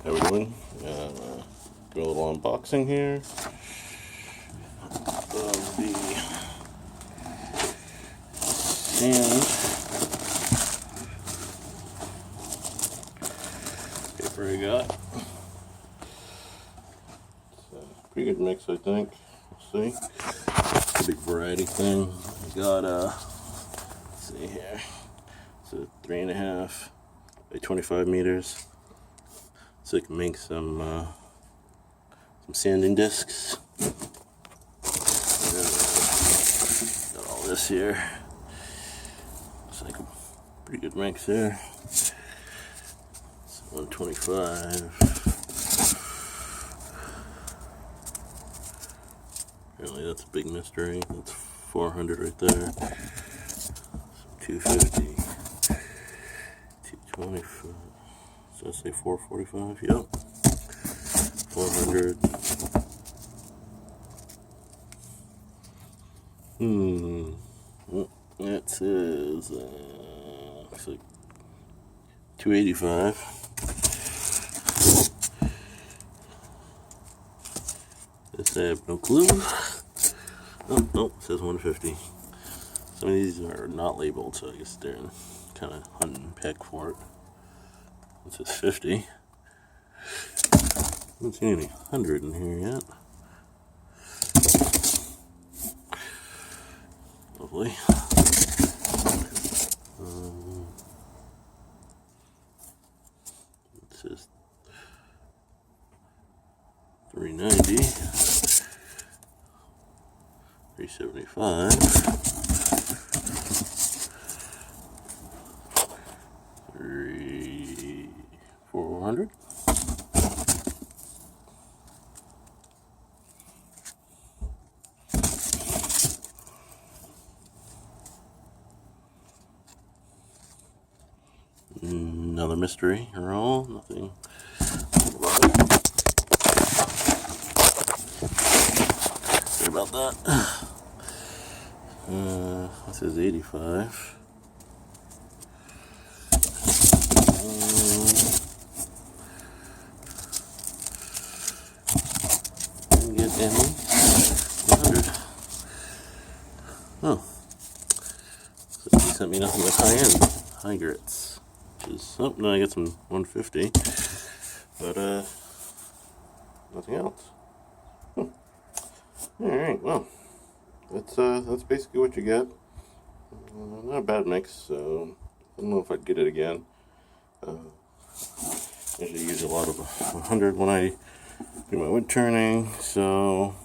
How we doing? Do a little unboxing here of the sand paper I got. It's a pretty good mix, I think. We'll see. It's a big variety thing. I got let's see here. It's a 3.5 by 25 meters. So I can make some sanding discs. Got all this here. Looks like a pretty good mix there. It's 125. Apparently that's a big mystery. That's 400 right there. Some 250. 225. So I say 445. Yep. 400. That says looks like 285. This I have no clue. Oh, nope, it says 150. Some of these are not labeled, so I guess they're kind of hunt and peck for it. It says 50. I haven't seen any 100 in here yet. Lovely. It says 390, 375, 400. Another mystery roll, nothing about it. Sorry about that. This is 85. Didn't get any. 100. Oh. So he sent me nothing but high grits. Oh, no, I got some 150, but nothing else. Alright, well, that's basically what you get. Not a bad mix, so I don't know if I'd get it again. Usually use a lot of 100 when I do my wood turning, so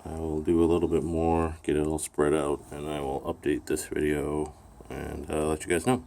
I will do a little bit more, get it all spread out, and I will update this video and let you guys know.